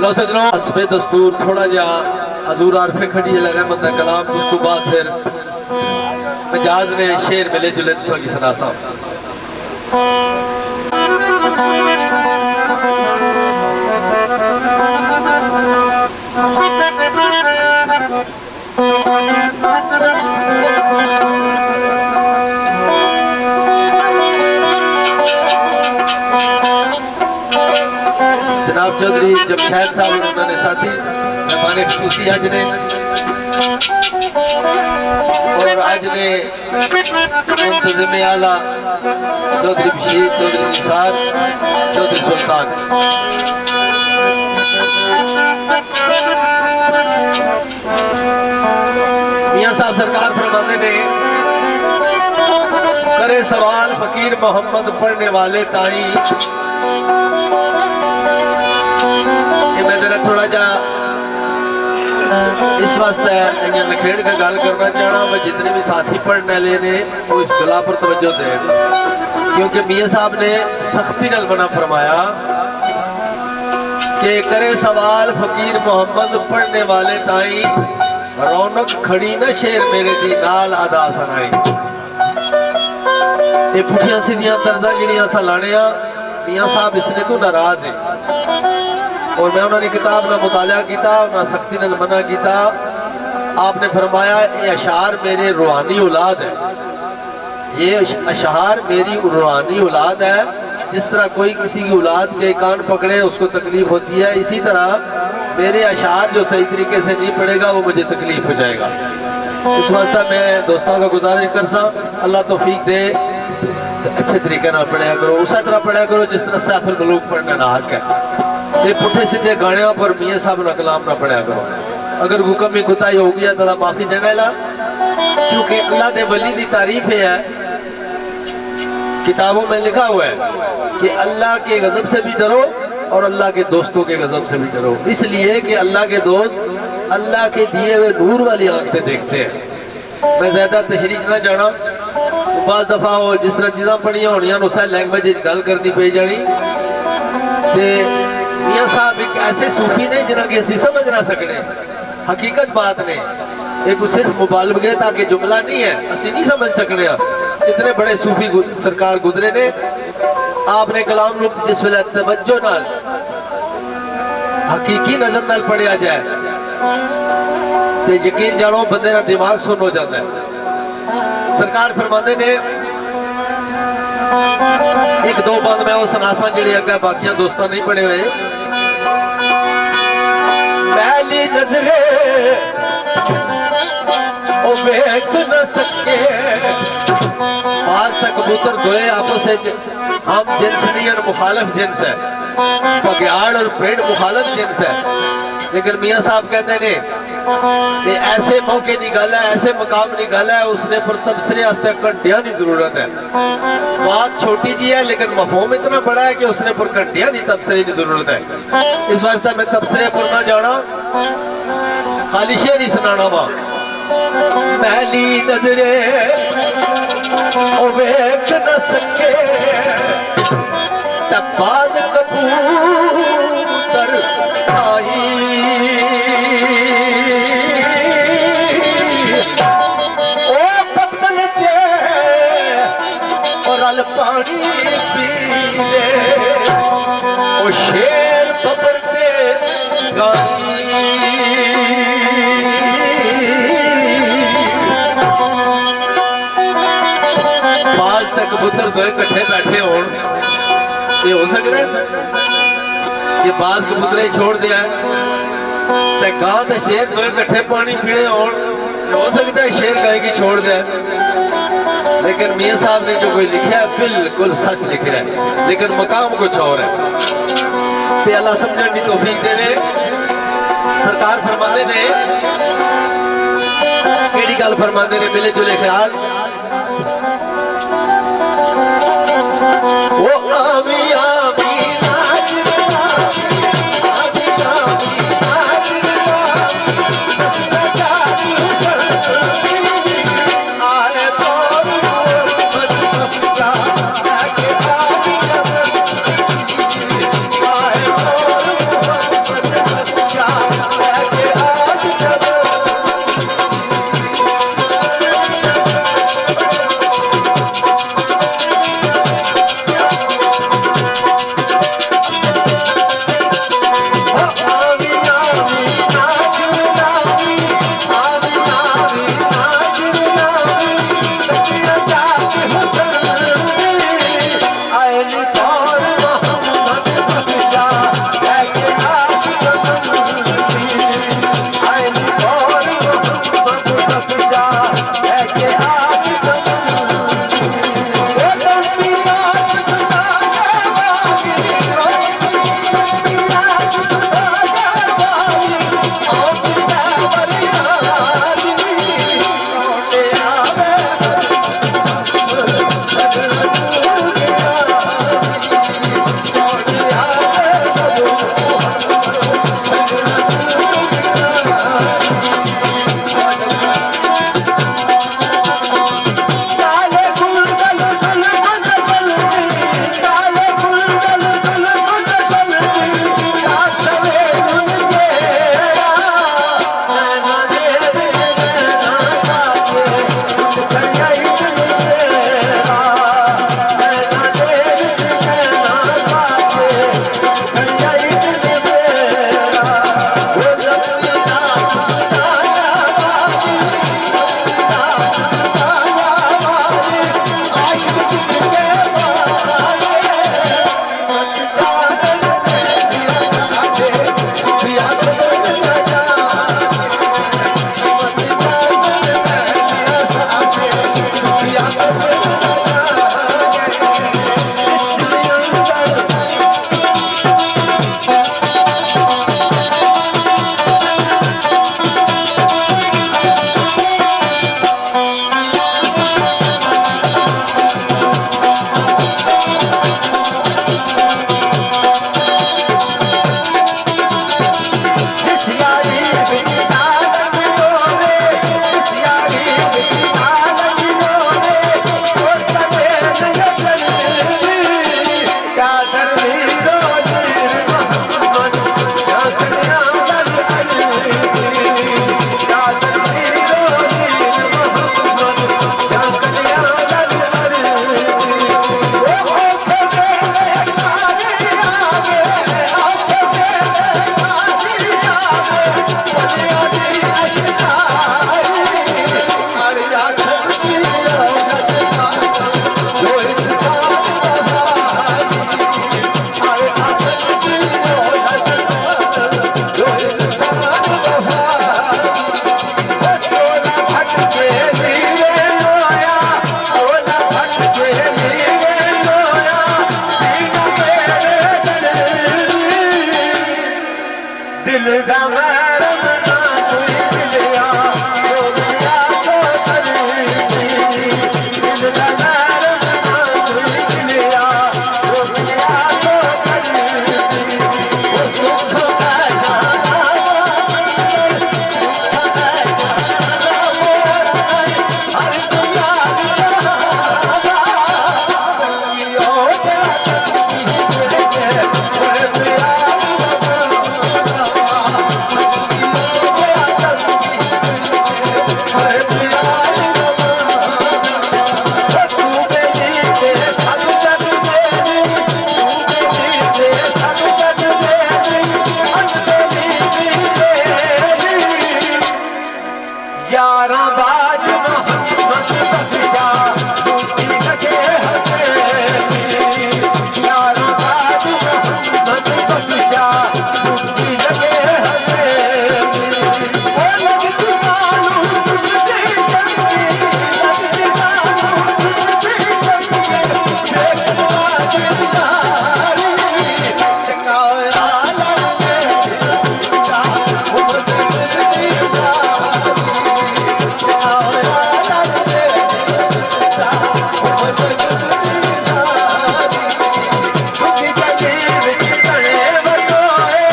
लो सजनों हसबे दस्तूर थोड़ा जा हजूर आरफे खड़ी लगा बंदा कलाम उस तो बाद फिर मजाज ने शेर मिले जुले दूसरों की सनासा जनाब चौधरी जमशेद साहब उन्होंने साथी मेहमान खुशी आज ने और आज ने मुंतज़िम आला चौधरी बशीर चौधरी निसार चौधरी सुल्तान मियां साहब सरकार फरमाते ने करे सवाल फकीर मोहम्मद पढ़ने वाले ताई मैं जरा थोड़ा जा इस वास्ते नखेड़ का गल करना चाहना मैं जितने भी साथी पढ़ने वाले ने वो इस गला पर तवज्जो दें क्योंकि मियां साहब ने सख्ती नाल मना फरमाया कि करे सवाल फकीर मोहम्मद पढ़ने वाले ताई रौनक खड़ी न शेर मेरे दी नाल अदा सुनाई ये पुठिया सीधियां तर्जा जिहड़ियां असां लाने मियां साहब इसने तो नाराज है और मैं उन्होंने किताब ना मुताला किया ना सख्ती ने मना किया आपने फरमाया ये अशार मेरे रूहानी औलाद है ये अशार मेरी रूहानी औलाद है जिस तरह कोई किसी की औलाद के कान पकड़े उसको तकलीफ होती है इसी तरह मेरे अशार जो सही तरीके से नहीं पड़ेगा वो मुझे तकलीफ हो जाएगा इस वास्ते मैं दोस्तों का गुजारिश कर सा अल्लाह तौफीक दे अच्छे तरीके ना पढ़ा करो उस तरह पढ़ा करो जिस तरह सैफुल मलूक पढ़ने ना हक है ये पुठे सीधे गाने पर मियां साहब ना कलाम ना पढ़ा करो अगर हुक्म में कुताही हो गया तो माफी देने ला क्योंकि अल्लाह ने वली की तारीफ है किताबों में लिखा हुआ है कि अल्लाह के गजब से भी डरो और अल्लाह के दोस्तों के गजब से भी डरो इसलिए कि अल्लाह के दोस्त अल्लाह के दिए हुए नूर वाली आंख से देखते हैं मैं ज्यादा तशरीह ना जाना बाज़ दफा वो जिस तरह चीज़ा पढ़िया होनिया उस लैंग्वेज गल करनी पई जानी ते मियां साहब एक ऐसे सूफी ने जिन्हें कि असी समझ ना सकने हकीकत बात ने एक सिर्फ मुबालगे ताकि जुमला नहीं है असी नहीं समझ सकने इतने बड़े सूफी सरकार गुजरे ने आपने कलाम जिस वेले तवज्जो नाल हकीकी नजर नाल पढ़िया जाए ते यकीन जानो बंदे का दिमाग सुन हो जाता है सरकार फरमाते ने एक दो बंद मैं वो सनासा जी अगर बाकी दोस्तों नहीं पढ़े हुए पहली नजरे ओ वेख न सके आज तक कबूतर दोए आपस हम जिन्स नहीं है मुखालिफ जिन्स है बघियाड़ और भेड़ मुखालिफ जिन्स है लेकिन मियां साहब कहते ने ये ऐसे मौके की गल है ऐसे मकाम की गल है उसने पर तबसरे घंटिया की जरूरत है बात छोटी जी है लेकिन मफहूम इतना बड़ा है कि उसने पर घंटिया की तबसरे की जरूरत है इस वास्ते मैं तबसरे पर ना जाना खाली शेर ही सुनाना वा पहली नजरे ओ वेख न सके तबाज कबूतर आई पानी पी दे ओ शेर बबरते गानी बाज तक कबूतर दो इकट्ठे बैठे हो ये हो सकता है कि बाज कबूतरे छोड़ दिया ते गां ते शेर दो इकट्ठे पानी पीने हो सकता है शेर गाय की छोड़ दिया लेकिन मियां साहब ने जो कोई लिखा है बिल्कुल सच लिखा है लेकिन मकाम कुछ और है ते अल्लाह समझने की तौफीक देवे सरकार फरमाते ने केड़ी गल फरमाते ने मिले जुले ख्याल वो आमी आमी दिल दा मैरम ना कोई मिलिया रोगिया तो करती दिल दा मैरम ना कोई मिलिया रोगिया तो करती वो सुख है जाना सुख है जाना मोर हर दुनिया संगियो तेरा यारा बाज मोहम्मद बख्शा दूती लगे हथेली यारा बाज मोहम्मद बख्शा दूती लगे हथेली वो लगती मालू टूटती टंगी लगती मालू टूटती टंगी देखना दिलदारी चकाए आलम में दिलदा उम्र गुजरी सारी चकाए आलम में दिलदा उम्र गुजरी सारी दुखी गली विच तणे वटोए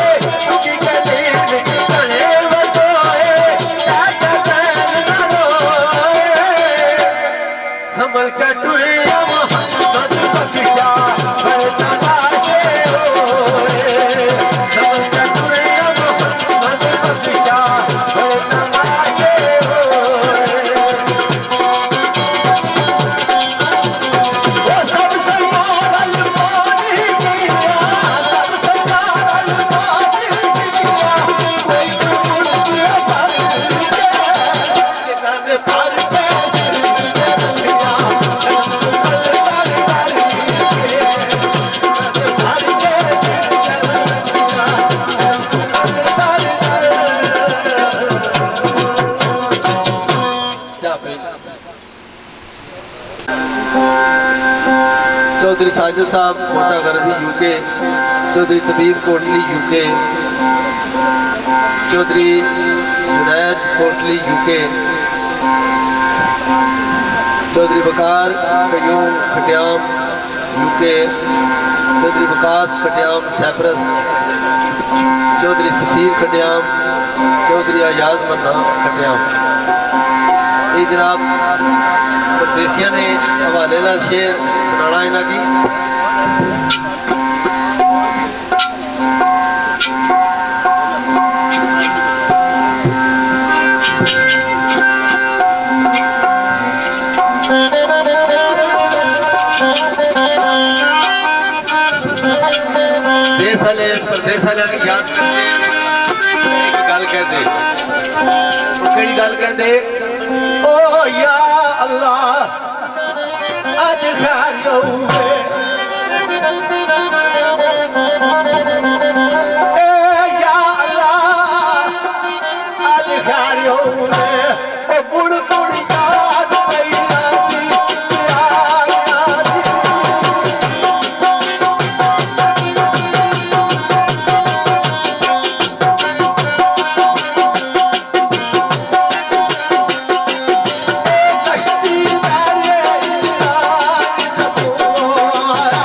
दुखी गली विच तणे वटोए काटा चैन ना रोए संभल के टुरिया मोहम्मद बख्शा बड़े तमाशे होए संभल के टुरिया मोहम्मद बख्शा बड़े तमाशे होए वो सबसे मोरल पानी पिया सबसे मोरल पानी पिया कोई दूर से फर के जिन्होंने फर के सिर पे रखिया कदम चुकल कर कर के जिन्होंने फर के सिर पे रखिया कदम चुकल कर जा चौधरी साजिद साहब कोटा गरबी UK Chaudhary Tabib Kotli UK Chaudhary Junaid Kotli UK Chaudhary Waqar Qayyum Khatyam UK Chaudhary Waqas Khatyam Cyprus Chaudhary Safeer Khatyam Chaudhary Ayaz मन्ना खट्याम ये जनाब परदेसिया ने हवाले नाल शेर सुनाना इन्हां की देश वाले परदेस वाले की याद करते एक गल कहते केड़ी गल कहते ओ या अल्लाह अज खैर होवे ए या अल्लाह अज खैर होवे ओ बुड़ बुड़ याद पई आंदी यारियां दी कश्ती मेरे इजरार खतोया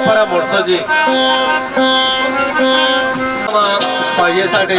पर मुड़सो जी भाइये साडे